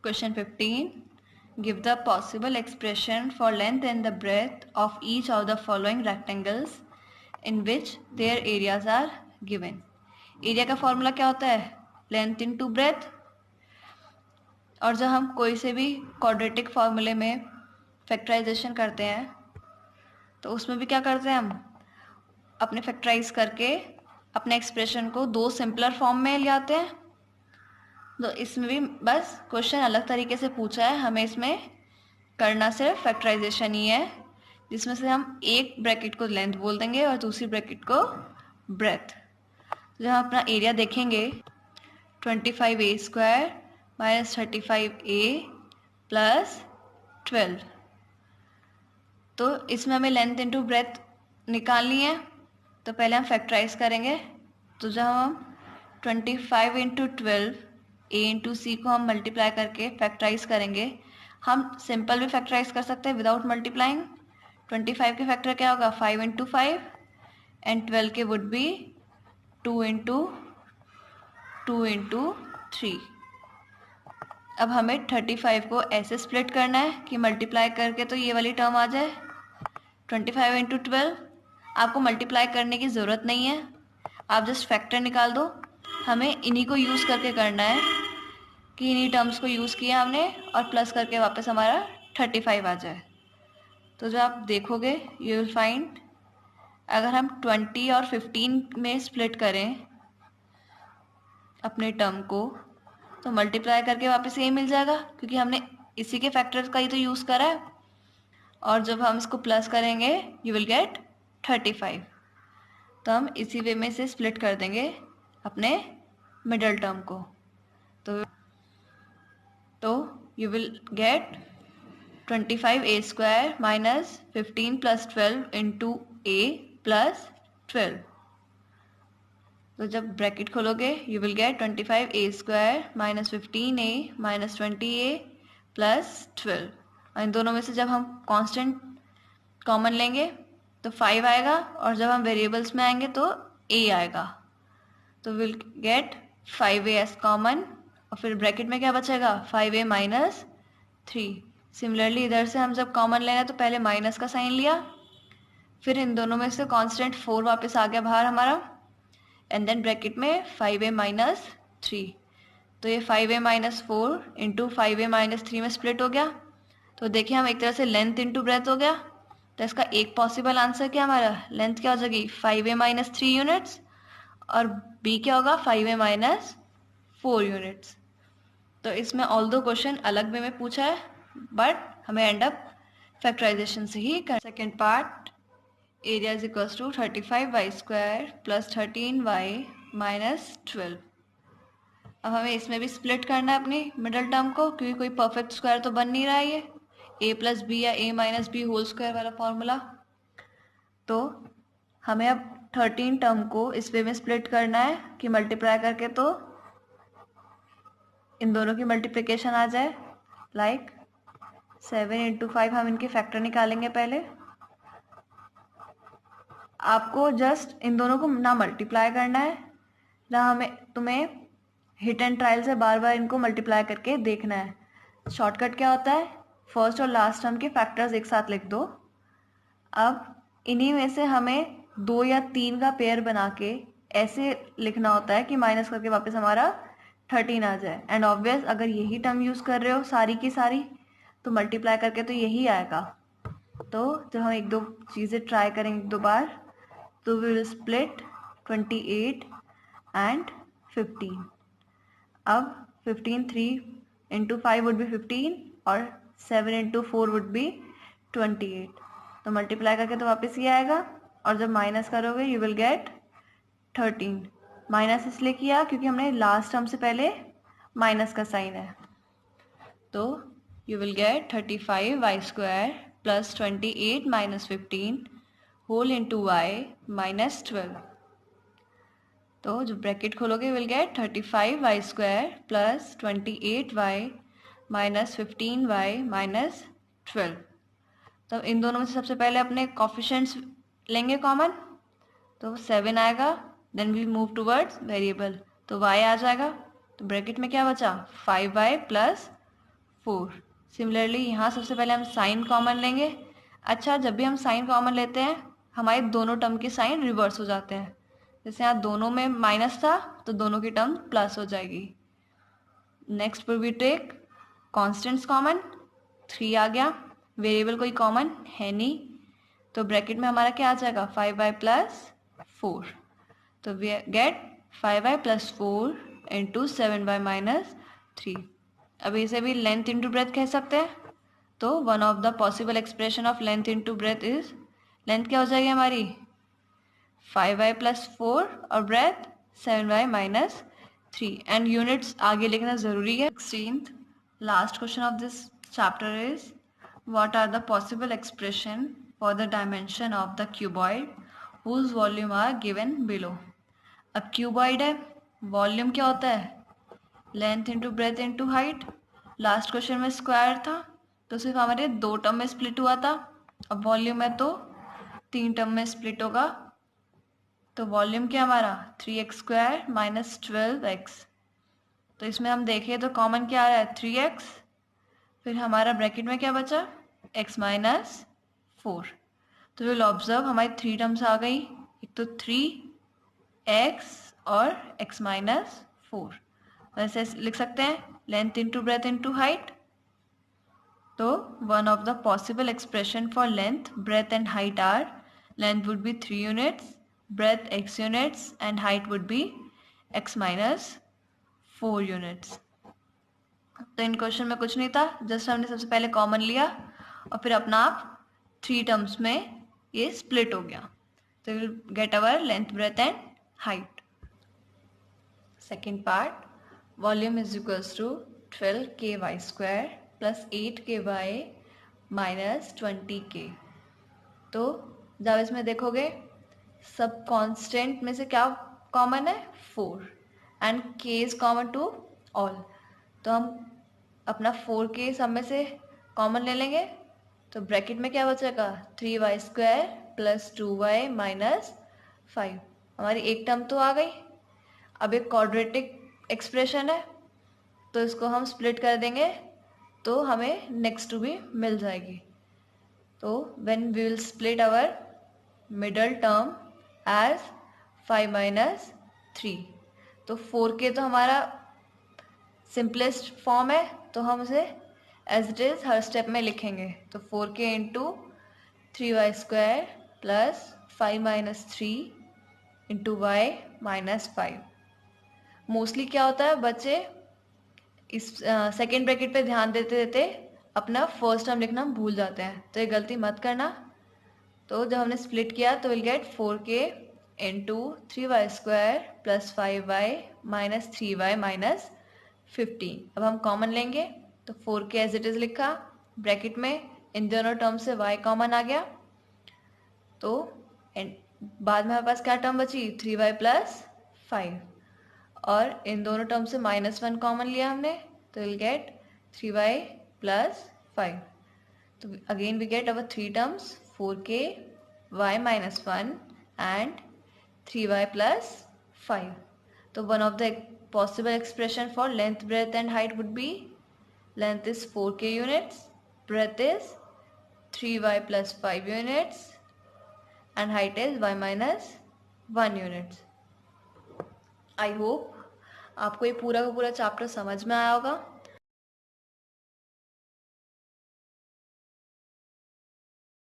Question 15. Give the possible expression for length and the breadth of each of the following rectangles in which their areas are given. Area का formula क्या होता है? Length into breath. और जब हम कोई से भी क्वाड्रेटिक फॉर्मूले में फैक्टराइजेशन करते हैं तो उसमें भी क्या करते हैं, हम अपने फैक्टराइज करके अपने एक्सप्रेशन को दो सिंपलर फॉर्म में ले आते हैं. तो इसमें भी बस क्वेश्चन अलग तरीके से पूछा है. हमें इसमें करना सिर्फ फैक्टराइजेशन ही है, जिसमें से हम एक ब्रैकेट को लेंथ बोल देंगे और दूसरी ब्रैकेट को ब्रेथ. तो जब हम अपना एरिया देखेंगे 25a² माइनस 35a प्लस 12, तो इसमें हमें लेंथ इंटू ब्रेथ निकालनी है. तो पहले हम फैक्टराइज करेंगे. तो जब हम 25 इंटू 12 a इंटू सी को हम मल्टीप्लाई करके फैक्टराइज करेंगे. हम सिंपल भी फैक्टराइज कर सकते हैं विदाउट मल्टीप्लाइंग. 25 के फैक्टर क्या होगा? 5 इंटू 5 एंड 12 के वुड बी 2 इंटू 2 इंटू 3. अब हमें 35 को ऐसे स्प्लिट करना है कि मल्टीप्लाई करके तो ये वाली टर्म आ जाए. 25 इंटू 12 आपको मल्टीप्लाई करने की ज़रूरत नहीं है, आप जस्ट फैक्टर निकाल दो. हमें इन्हीं को यूज़ करके करना है कि इन्हीं टर्म्स को यूज़ किया हमने और प्लस करके वापस हमारा 35 आ जाए. तो जब आप देखोगे यू विल फाइंड, अगर हम 20 और 15 में स्प्लिट करें अपने टर्म को तो मल्टीप्लाई करके वापस यही मिल जाएगा, क्योंकि हमने इसी के फैक्टर्स का ही तो यूज़ करा है. और जब हम इसको प्लस करेंगे यू विल गेट 35. तो हम इसी वे में से स्प्लिट कर देंगे अपने मिडल टर्म को. तो you will get 25a² minus 15 plus 12 into a plus 12. तो जब ब्रैकेट खोलोगे you will get 25a² minus 15a minus 20a plus 12. और इन दोनों में से जब हम कांस्टेंट कॉमन लेंगे तो 5 आएगा, और जब हम वेरिएबल्स में आएंगे तो a आएगा. तो will gate 5a S common, और फिर ब्रैकेट में क्या बचेगा? 5a minus 3. सिमिलरली इधर से हम जब कॉमन ले रहे हैं तो पहले माइनस का साइन लिया, फिर इन दोनों में से कांस्टेंट 4 वापस आ गया बाहर हमारा, एंड देन ब्रैकेट में 5a माइनस 3. तो ये 5a minus 4 into 5a minus 3 में स्प्लिट हो गया. तो देखिए हम एक तरह से लेंथ इंटू ब्रेथ हो गया. तो इसका एक पॉसिबल आंसर क्या हमारा, लेंथ क्या हो जाएगी? 5a माइनस 3 यूनिट्स, और b क्या होगा? 5a minus 4 units. तो इसमें ऑल्दो क्वेश्चन अलग वे में पूछा है, बट हमें एंड अप फैक्टराइजेशन से ही कर. Second part, area is equals to 35y² plus 13y minus 12. अब हमें इसमें भी स्प्लिट करना है अपनी मिडल टर्म को, क्योंकि कोई परफेक्ट स्क्वायर तो बन नहीं रहा है ये a प्लस बी या a minus B whole square वाला फॉर्मूला. तो हमें अब 13 टर्म को इस वे में स्प्लिट करना है कि मल्टीप्लाई करके तो इन दोनों की मल्टीप्लिकेशन आ जाए. लाइक 7 इंटू 5 हम इनके फैक्टर निकालेंगे पहले. आपको जस्ट इन दोनों को ना मल्टीप्लाई करना है, ना हमें तुम्हें हिट एंड ट्रायल से बार बार इनको मल्टीप्लाई करके देखना है. शॉर्टकट क्या होता है? फर्स्ट और लास्ट टर्म के फैक्टर्स एक साथ लिख दो. अब इन्हीं में से हमें 2 या 3 का पेयर बना के ऐसे लिखना होता है कि माइनस करके वापस हमारा 13 आ जाए. एंड ऑब्वियस अगर यही टर्म यूज़ कर रहे हो सारी की सारी तो मल्टीप्लाई करके तो यही आएगा. तो जब हम एक दो चीज़ें ट्राई करेंगे एक दो बार तो वी विल स्प्लिट 28 एंड 15. अब 15 3 इंटू 5 वुड बी 15 और 7 इंटू 4 वुड बी 28. तो मल्टीप्लाई करके तो वापस ही आएगा, और जब माइनस करोगे यू विल गेट 13. माइनस इसलिए किया क्योंकि हमने लास्ट टर्म से पहले माइनस का साइन है. तो you will get 35y² plus 28 minus 15 whole into y minus 12. तो जो ब्रैकेट खोलोगे will get 35y² plus 28y minus 15y minus 12. तो इन दोनों में से सबसे पहले अपने कोफिशिएंट्स लेंगे कॉमन, तो 7 आएगा. Then we move towards variable, तो y आ जाएगा. तो ब्रैकेट में क्या बचा? 5y plus 4। सिमिलरली यहाँ सबसे पहले हम साइन कॉमन लेंगे। अच्छा, जब भी हम साइन कॉमन लेते हैं हमारे दोनों टर्म के साइन रिवर्स हो जाते हैं। जैसे यहाँ दोनों में माइनस था तो दोनों की टर्म प्लस हो जाएगी। नेक्स्ट पर वी टेक कॉन्स्टेंट्स कॉमन। 3 आ गया, वेरिएबल कोई कॉमन है नहीं, तो ब्रैकेट में हमारा क्या आ जाएगा 5y प्लस 4। तो we get 5y plus 4 into 7y minus 3। अब इसे भी लेंथ इंटू ब्रेथ कह सकते हैं। तो one of the possible expression of length into breath is, length क्या हो जाएगी हमारी 5y प्लस 4 और breath 7y minus 3। And units आगे लिखना ज़रूरी है। 16th last question of this chapter is what are the possible expression for the dimension of the cuboid whose volume are given below. अब क्यूबॉइड है, volume क्या होता है length into breadth into height. Last question में square था तो सिर्फ हमारे 2 टर्म में स्प्लिट हुआ था, अब वॉल्यूम है तो 3 टर्म में स्प्लिट होगा। तो वॉल्यूम क्या हमारा 3x स्क्वायर माइनस 12x। तो इसमें हम देखें तो कॉमन क्या आ रहा है 3x, फिर हमारा ब्रैकेट में क्या बचा x माइनस 4। तो विल ऑब्जर्व हमारी 3 टर्म्स आ गई, एक तो 3x और x माइनस 4। वैसे लिख सकते हैं length into breadth into height. तो one of the possible expression for length breadth and height are, length would be 3 units, breadth x units and height would be x minus 4 units। तो इन question में कुछ नहीं था, just हमने सबसे पहले common लिया और फिर अपना आप 3 टर्म्स में ये स्प्लिट हो गया। तो will get our length breadth and height. Second part, volume is equals to 12k square plus 8k minus 20k। तो जब इसमें देखोगे सब कांस्टेंट में से क्या कॉमन है 4 and k is common to all. तो हम अपना 4k सब में से कॉमन ले लेंगे, तो ब्रैकेट में क्या बचेगा 3y square plus 2y minus 5। हमारी एक टर्म तो आ गई। अब एक क्वाड्रेटिक एक्सप्रेशन है तो इसको हम स्प्लिट कर देंगे तो हमें नेक्स्ट टू भी मिल जाएगी। तो when we will split our middle term as 5 minus 3, तो 4k तो हमारा सिंपलेस्ट फॉर्म है तो हम उसे एज इट इज़ हर स्टेप में लिखेंगे। तो 4k into 3y square plus 5 minus 3 into Y minus 5। Mostly क्या होता है बच्चे इस सेकेंड ब्रैकेट पे ध्यान देते देते अपना फर्स्ट टर्म लिखना भूल जाते हैं, तो ये गलती मत करना। तो जब हमने स्प्लिट किया तो will gate 4k into 3y square plus 5y minus 3y minus 15। अब हम कॉमन लेंगे तो 4k एज इट इज़ लिखा, ब्रैकेट में इन दोनों टर्म से y कॉमन आ गया। तो बाद में हमारे पास क्या टर्म बची 3y प्लस 5, और इन दोनों टर्म से -1 कॉमन लिया हमने तो विल गेट 3y प्लस 5। तो again we get our 3 terms 4k y minus 1 and 3y plus 5। तो one of the possible expression for length, breadth and height would be length is 4k units, breadth is 3y plus 5 units and height is y minus 1 units। I hope आपको ये पूरा का पूरा chapter समझ में आया होगा।